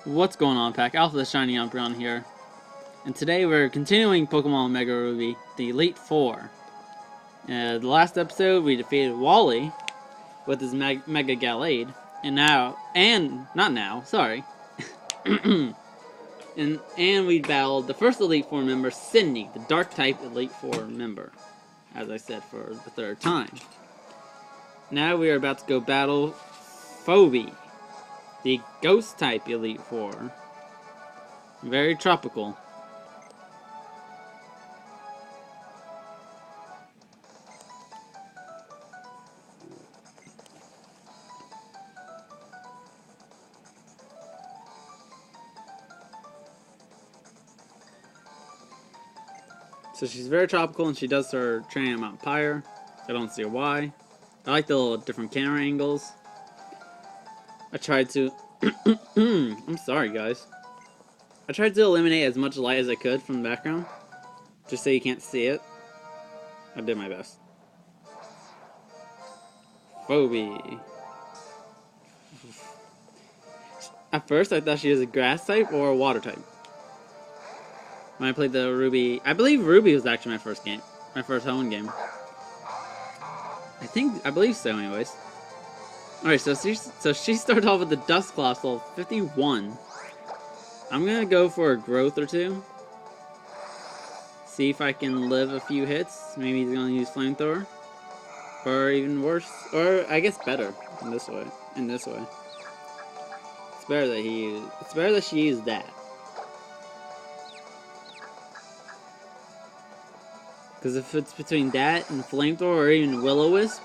What's going on, Pack? Alpha the Shiny Umbreon here. And today we're continuing Pokemon Mega Ruby, the Elite Four. The last episode we defeated Wally with his Mega Gallade. And we battled the first Elite Four member, Sydney, the Dark type Elite Four member. As I said for the third time. Now we are about to go battle Phoebe, the Ghost type Elite Four. Very tropical. So she's very tropical, and she does her training at Mount Pyre. I don't see why. I like the little different camera angles. I tried to... I'm sorry, guys. I tried to eliminate as much light as I could from the background, just so you can't see it. I did my best. Phoebe. At first, I thought she was a grass type or a water type. When I played the Ruby... I believe Ruby was actually my first game. My first Hoenn game. I believe so anyways. Alright, so she started off with the Dusclops level 51. I'm gonna go for a growth or two. See if I can live a few hits. Maybe he's gonna use Flamethrower. Or even worse. Or I guess better in this way. It's better that she used that. Because if it's between that and Flamethrower or even Will-O-Wisp,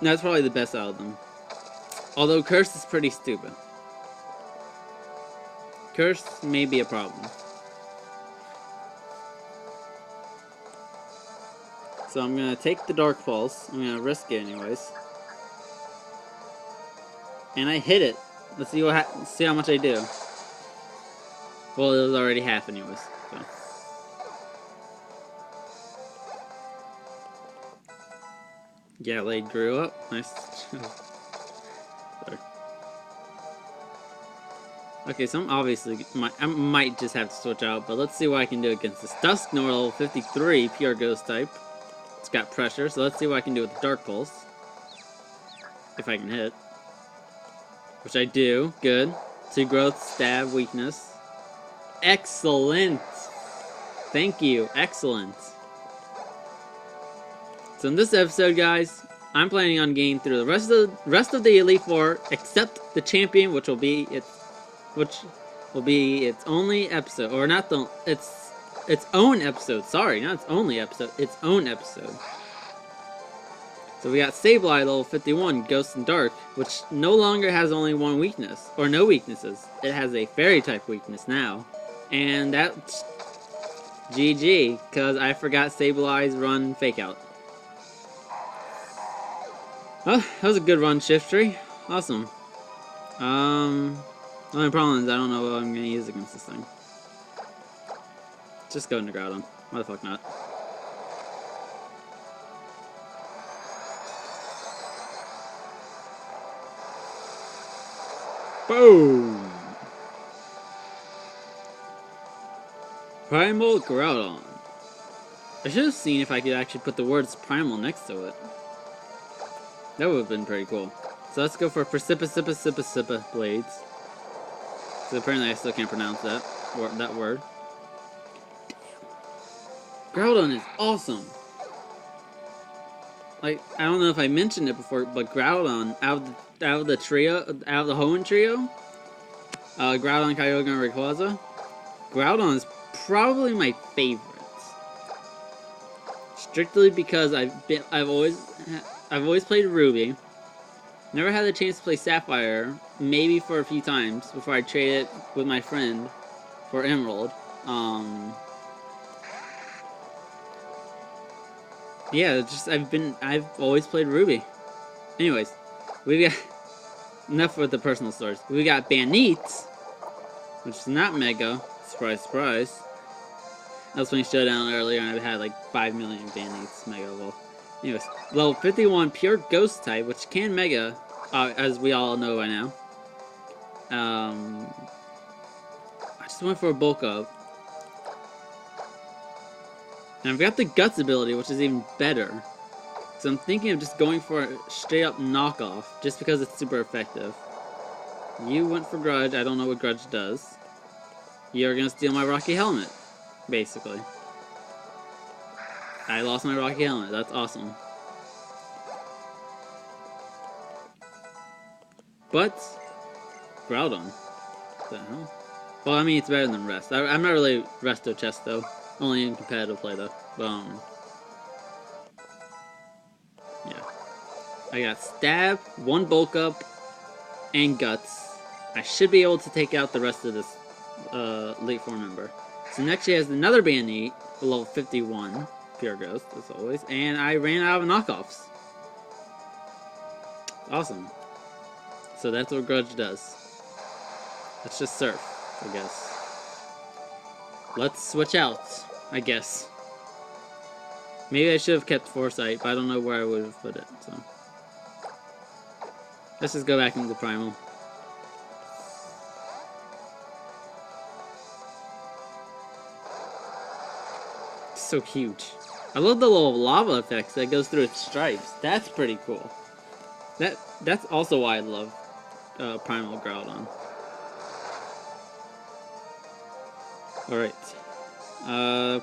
that's probably the best out of them. Although Curse is pretty stupid. Curse may be a problem. So I'm going to take the Dark Pulse. I'm going to risk it anyways. And I hit it. Let's see how much I do. Well, it was already half anyways. So. Gallade grew up. Nice. Sorry. Okay, so I'm obviously... I might just have to switch out, but let's see what I can do against this. Dusknoir level 53, pure Ghost type. It's got pressure, so let's see what I can do with the Dark Pulse. If I can hit. Which I do. Good. 2 growth, stab, weakness. Excellent! Thank you. Excellent. So in this episode, guys, I'm planning on getting through the rest of the Elite Four, except the Champion, which will be its only episode, or not its own episode. Sorry, not its only episode, its own episode. So we got Sableye level 51, Ghost and Dark, which no longer has only one weakness, or no weaknesses. It has a Fairy type weakness now, and that's GG, because I forgot Sableye's run Fake Out. Oh, that was a good run, Shiftry. Awesome. The only problem is I don't know what I'm going to use against this thing. Just go into Groudon. Why the fuck not? Boom! Primal Groudon. I should have seen if I could actually put the words Primal next to it. That would have been pretty cool. So let's go for Precipicipa Blades. So apparently I still can't pronounce that word. Groudon is awesome! Like, I don't know if I mentioned it before, but Groudon, out of the Hoenn trio, Groudon, Kyogre, and Rayquaza, Groudon is probably my favorite. Strictly because I've always played Ruby. Never had the chance to play Sapphire, maybe for a few times before I traded it with my friend for Emerald. Yeah, I've always played Ruby. Anyways, we got enough with the personal stories. We got Banite, which is not Mega. Surprise, surprise. That was when he showed down earlier, and I had like 5 million Banites Mega level. Anyways, level 51 pure Ghost type, which can Mega, as we all know by now. I just went for a bulk up. And I've got the Guts ability, which is even better. So I'm thinking of just going for a straight up knockoff, just because it's super effective. You went for Grudge. I don't know what Grudge does. You're gonna steal my Rocky Helmet, basically. I lost my Rocky Helmet. That's awesome. But Groudon. What the hell? Well, I mean, it's better than Rest. I'm not really Resto Chest though. Only in competitive play though. But, yeah. I got Stab, 1 Bulk Up, and Guts. I should be able to take out the rest of this Elite Four member. So next she has another Bandit, level 51, Pure Ghost, as always, and I ran out of knockoffs. Awesome. So that's what Grudge does. Let's just surf, I guess. Let's switch out, I guess. Maybe I should have kept Foresight, but I don't know where I would have put it, so. Let's just go back into Primal. So huge. I love the little lava effects that goes through its stripes. That's pretty cool. That's also why I love Primal Groudon. Alright.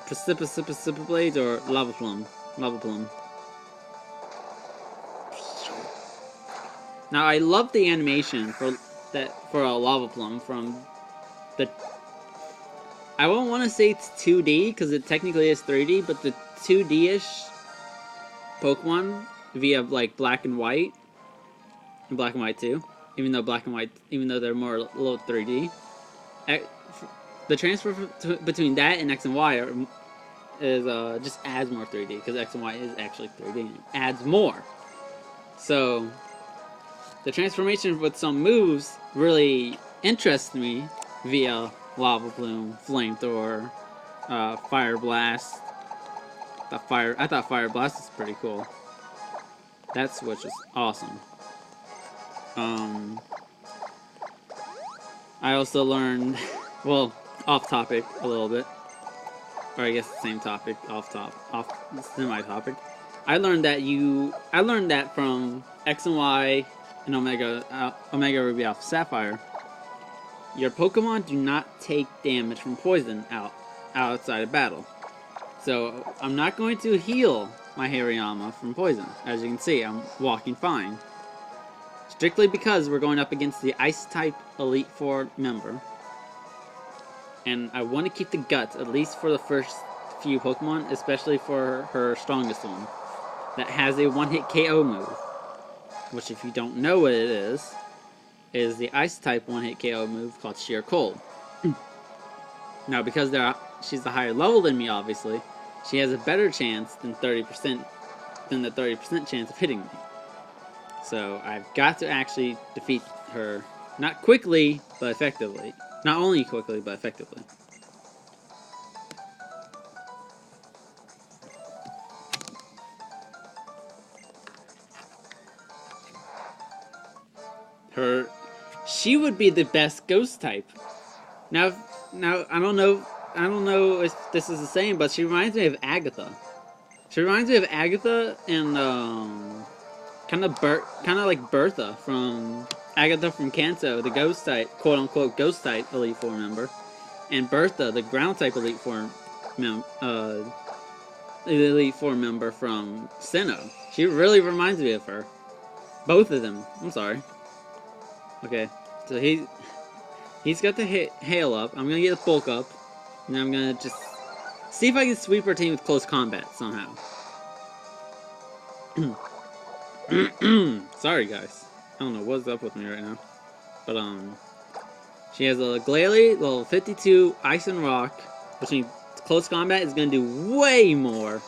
Precipiblade or Lava Plum? Lava Plum. Now I love the animation for a Lava Plum from the. I won't want to say it's 2D because it technically is 3D, but the 2D-ish Pokemon via like Black and White, and Black and White too. Even though they're more a little 3D, the transfer between that and X and Y is just adds more 3D because X and Y is actually 3D and it adds more. So the transformation with some moves really interests me via Lava Plume, Flamethrower, Fire Blast. I thought Fire Blast was pretty cool. That switch is awesome. I also learned, well, off topic a little bit, or I guess the same topic, off semi-topic. I learned that from X and Y and Omega Ruby Alpha Sapphire. Your Pokemon do not take damage from poison outside of battle. So I'm not going to heal my Hariyama from poison. As you can see, I'm walking fine. Strictly because we're going up against the Ice-type Elite Four member. And I want to keep the Guts, at least for the first few Pokemon, especially for her strongest one. That has a one-hit KO move. Which, if you don't know what it is the Ice-type one-hit KO move called Sheer Cold. Now, because she's a higher level than me, obviously, she has a better chance than the 30% chance of hitting me. So I've got to actually defeat her, not quickly, but effectively. Not only quickly, but effectively. She would be the best Ghost type. Now I don't know if this is the same, but she reminds me of Agatha. She reminds me of Agatha and kind of like Bertha from Agatha from Kanto, the Ghost type, quote unquote Ghost type Elite Four member, and Bertha, the Ground type Elite Four member from Sinnoh. She really reminds me of her. Both of them. I'm sorry. Okay, so he's got the hail up. I'm gonna get the bulk up, and I'm gonna just see if I can sweep her team with close combat somehow. Sorry guys, I don't know what's up with me right now, but she has a Glalie, level 52, Ice and Rock, which means close combat is gonna do way more.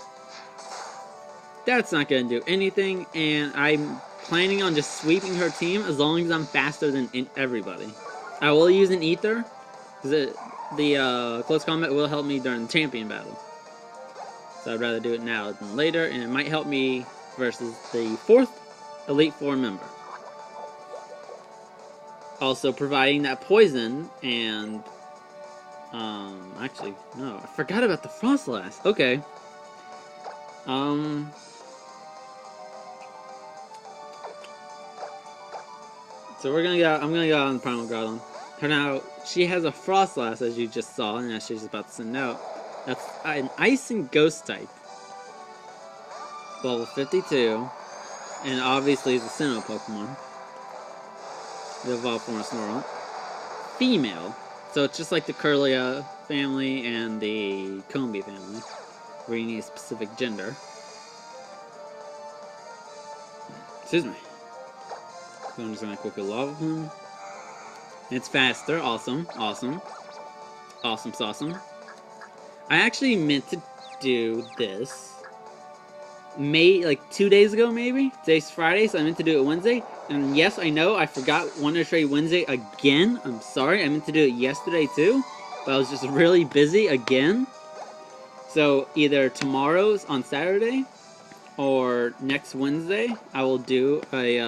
That's not gonna do anything, and I'm planning on just sweeping her team as long as I'm faster than everybody. I will use an Ether, because the close combat will help me during the champion battle. So I'd rather do it now than later, and it might help me versus the 4th Elite Four member. also providing that poison and actually no, I forgot about the Frostlass. Okay. So we're gonna go. I'm gonna go on the Primal Groudon. Now she has a Frostlass, as you just saw, and as she's about to send out. That's an Ice and Ghost type, level 52, and obviously it's a Sinnoh Pokemon. The evolved form of Snorlax. Female, so it's just like the Curlia family and the Combee family, where you need a specific gender. Excuse me. So I'm just gonna quickly Lava Plume. It's faster. Awesome. Awesome. Awesome sauce. I actually meant to do this like 2 days ago, maybe? Today's Friday, so I meant to do it Wednesday. And yes, I know, I forgot Wonder Trade Wednesday again. I'm sorry, I meant to do it yesterday too. But I was just really busy again. So either tomorrow's on Saturday or next Wednesday, I will do a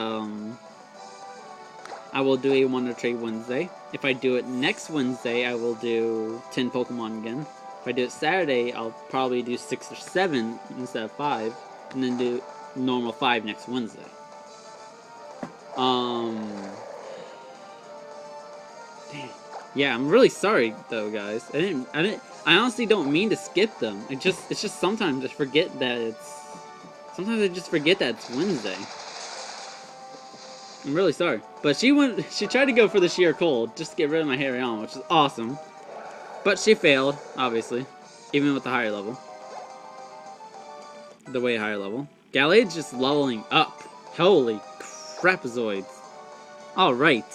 Wonder Trade Wednesday. If I do it next Wednesday, I will do 10 Pokemon again. If I do it Saturday, I'll probably do 6 or 7 instead of 5, and then do normal 5 next Wednesday. Dang. Yeah, I'm really sorry though, guys. I honestly don't mean to skip them. It's just sometimes I forget that it's Wednesday. I'm really sorry. But she tried to go for the sheer cold, just to get rid of my Hariyama, which is awesome. But she failed, obviously. Even with the higher level. The way higher level. Galade's just leveling up. Holy crapazoids. Alright.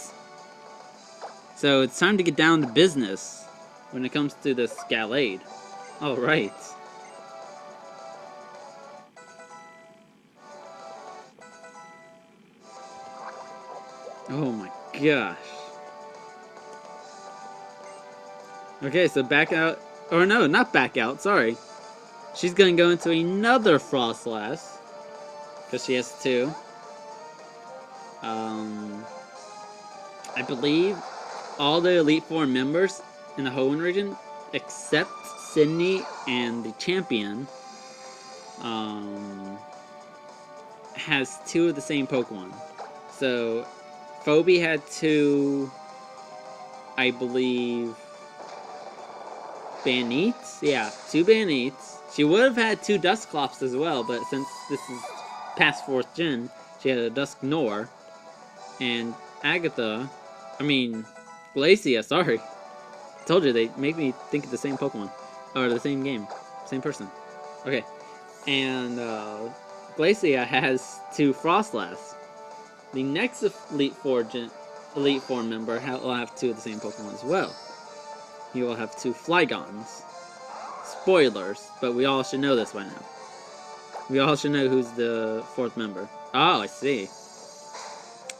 So it's time to get down to business when it comes to this Galade. Alright. Oh my gosh. Okay, so back out. Or no, not back out, sorry. She's gonna go into another Frostlass. Because she has 2. I believe all the Elite Four members in the Hoenn region, except Sydney and the Champion, has 2 of the same Pokemon. So, Phoebe had 2, I believe, Banites? Yeah, 2 Banites. She would have had 2 Dusclops as well, but since this is past 4th gen, she had a Dusknoir. And Glacia, sorry. Told you, they make me think of the same Pokemon. Or the same game. Same person. Okay. And, Glacia has 2 Frostlass. The next Elite Four member will have 2 of the same Pokemon as well. He will have 2 Flygons. Spoilers, but we all should know this by now. We all should know who's the 4th member. Oh, I see.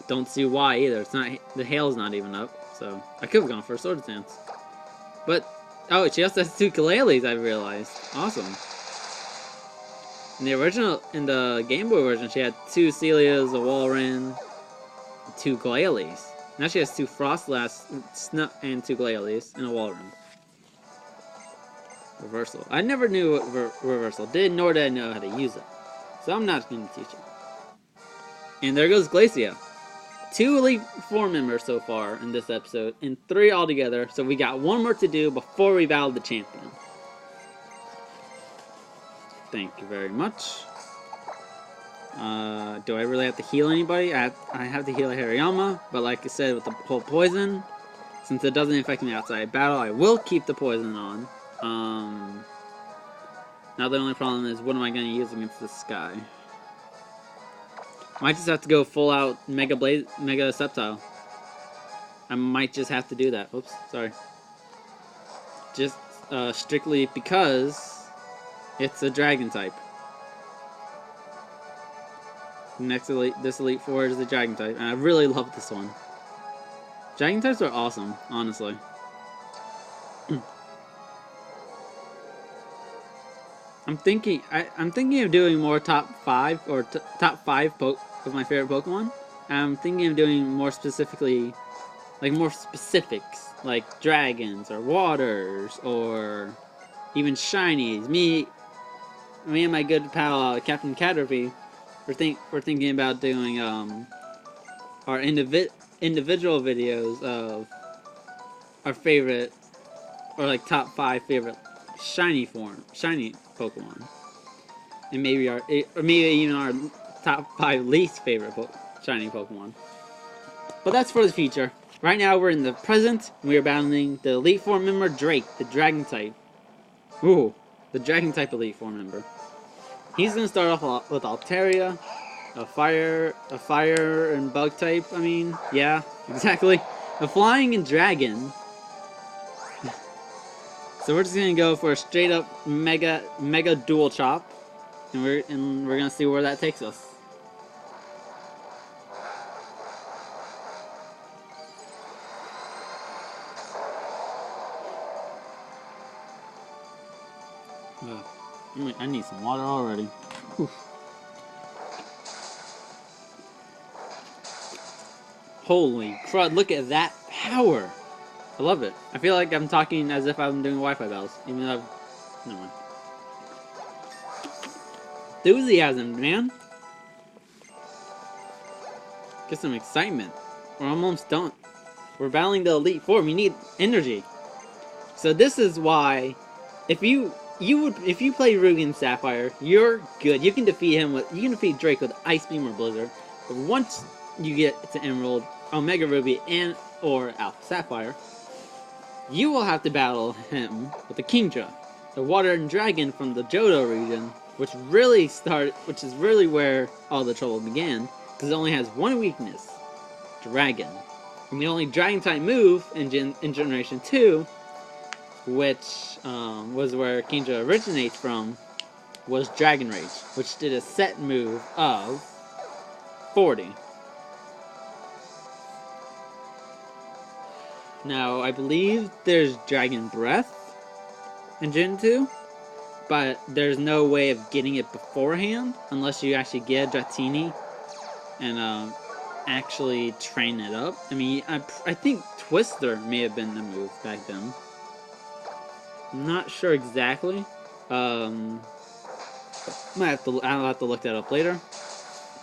Don't see why either. It's not, the hail's not even up, so I could have gone for a Swords Dance. But oh, she also has 2 Glalis, I realized. Awesome. In the Game Boy version, she had 2 Celias, a Walrein, 2 Glalis. Now she has 2 Frostlass and 2 Glalis and a Walrein. Reversal. I never knew what reversal did, nor did I know how to use it. So I'm not going to teach it. And there goes Glacia. 2 Elite Four members so far in this episode, and 3 altogether. So we got 1 more to do before we battle the champion. Thank you very much. Do I really have to heal anybody? I have to heal Hariyama, but like I said, with the whole poison, since it doesn't affect me outside battle, I will keep the poison on. Now the only problem is, what am I going to use against this guy? Might just have to go full out Mega Sceptile. I might just have to do that. Oops, sorry. Just strictly because it's a Dragon type. This Elite Four is the Dragon type, and I really love this one. Dragon types are awesome, honestly. I'm thinking of doing more top 5 or top 5 of my favorite Pokemon. I'm thinking of doing more specifically like more specifics, like dragons or waters or even shinies. Me and my good pal Captain Caterpie, we're thinking about doing our individual videos of our favorite, or like top 5 favorite shiny Pokemon, and maybe even our top 5 least favorite shiny Pokemon. But that's for the future. Right now we're in the present. We are battling the Elite Four member Drake, the Dragon type. Ooh, the Dragon type Elite Four member. He's gonna start off with Altaria, a fire and bug type. I mean, yeah, exactly. A flying and dragon. So we're just gonna go for a straight up mega dual chop, and we're gonna see where that takes us. I need some water already. Whew. Holy crud, look at that power! I love it. I feel like I'm talking as if I'm doing Wi-Fi bells, even though never mind. Enthusiasm, man! Get some excitement. We're almost done. We're battling the Elite Four. We need energy. So this is why, if you play Rugen Sapphire, you're good. You can defeat Drake with Ice Beam or Blizzard. But once you get to Emerald, Omega Ruby, and or Alpha Sapphire, you will have to battle him with the Kingdra, the Water and Dragon from the Johto region, which is really where all the trouble began, because it only has one weakness, Dragon. And the only Dragon type move in Generation 2, which was where Kingdra originates from, was Dragon Rage, which did a set move of 40. Now, I believe there's Dragon Breath in Gen 2, but there's no way of getting it beforehand unless you actually get Dratini and actually train it up. I mean, I think Twister may have been the move back then. I'm not sure exactly. I'll have to look that up later.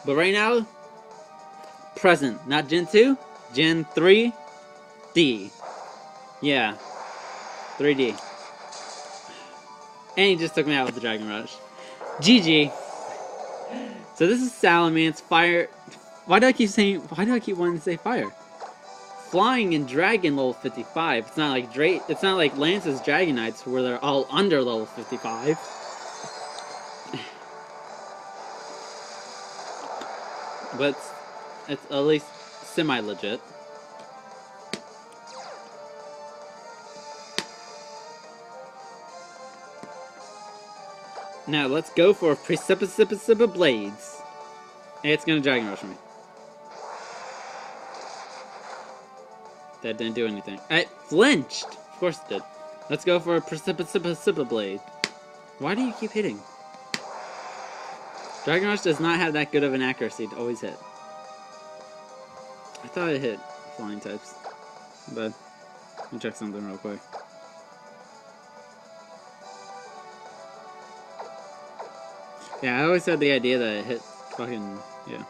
But right now, present, not Gen 2, Gen 3D. Yeah, 3D. And he just took me out with the Dragon Rush. GG. So this is Salamence Fire. Why do I keep wanting to say fire? Flying and Dragon level 55. It's not like It's not like Lance's Dragonites where they're all under level 55. But it's at least semi-legit. Now let's go for Precipicipica Blades. And it's gonna Dragon Rush me. That didn't do anything. It flinched! Of course it did. Let's go for a Precipicipica Blade. Why do you keep hitting? Dragon Rush does not have that good of an accuracy to always hit. I thought it hit flying types. But let me check something real quick. Yeah, I always had the idea that it hit fucking, yeah.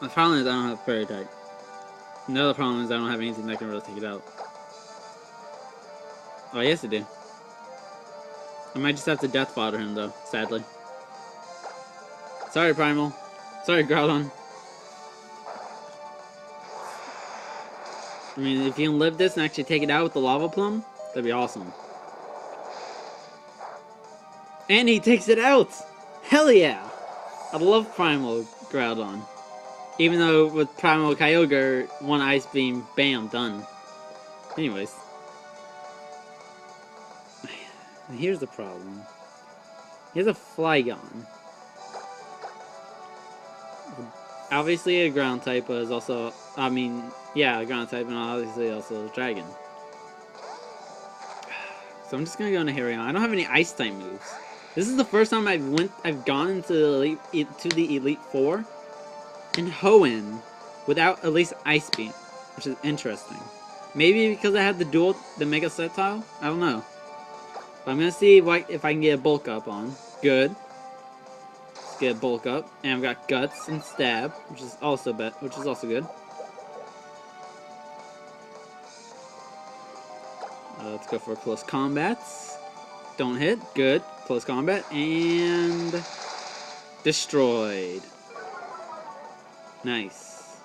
The problem is I don't have Fairy type. Another problem is I don't have anything that can really take it out. Oh, yes I do. I might just have to death fodder him though, sadly. Sorry, Primal. Sorry, Groudon. I mean, if you can live this and actually take it out with the Lava Plum, that'd be awesome. And he takes it out! Hell yeah! I love Primal Groudon. Even though with Primal Kyogre, one Ice Beam, bam, done. Anyways. Here's the problem. He has a Flygon. Obviously a ground type, but is also, I mean, yeah, a ground type, and obviously also a dragon. So I'm just gonna go into Harrion. I don't have any Ice type moves. This is the first time I've gone into the Elite Four in Hoenn without at least Ice Beam, which is interesting. Maybe because I had the Mega Sceptile? I don't know. But I'm gonna see if I can get a Bulk Up on. Good. Let's get a Bulk Up. And I've got Guts and Stab, which is also good. Let's go for Close Combats. Don't hit. Good. Close Combat. And... destroyed. Nice.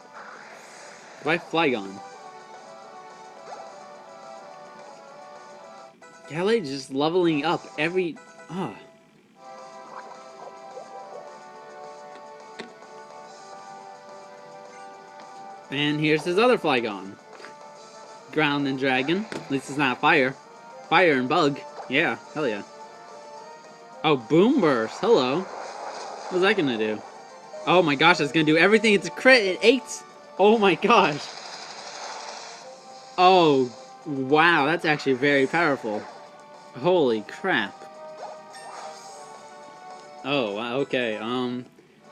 Why Flygon? Gallade just leveling up every... And here's his other Flygon. Ground and Dragon. At least it's not Fire. Fire and Bug. Yeah, hell yeah. Oh, Boom Burst. Hello. What's that gonna do? Oh my gosh, that's gonna do everything. It's a crit. It 8. Oh my gosh. Oh, wow. That's actually very powerful. Holy crap. Oh, wow, okay.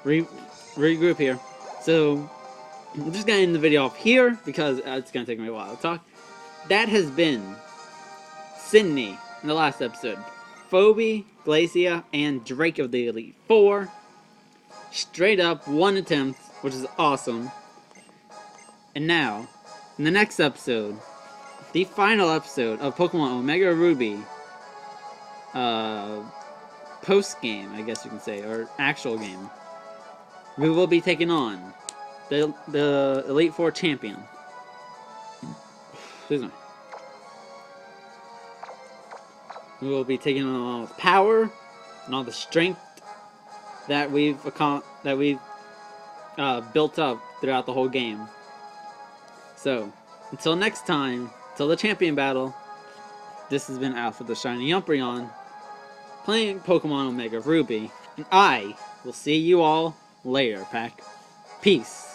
Regroup here. So, I'm just gonna end the video off here because it's gonna take me a while to talk. That has been Sydney in the last episode. Phoebe, Glacia, and Drake of the Elite Four. Straight up, 1 attempt, which is awesome. And now, in the next episode, the final episode of Pokemon Omega Ruby, post-game, I guess you can say, or actual game, we will be taking on the Elite Four champion. Excuse me. We will be taking on all the power and all the strength that we've built up throughout the whole game. So, until next time, till the champion battle, this has been Alpha the Shiny Umbreon, playing Pokemon Omega Ruby, and I will see you all later, Pack. Peace.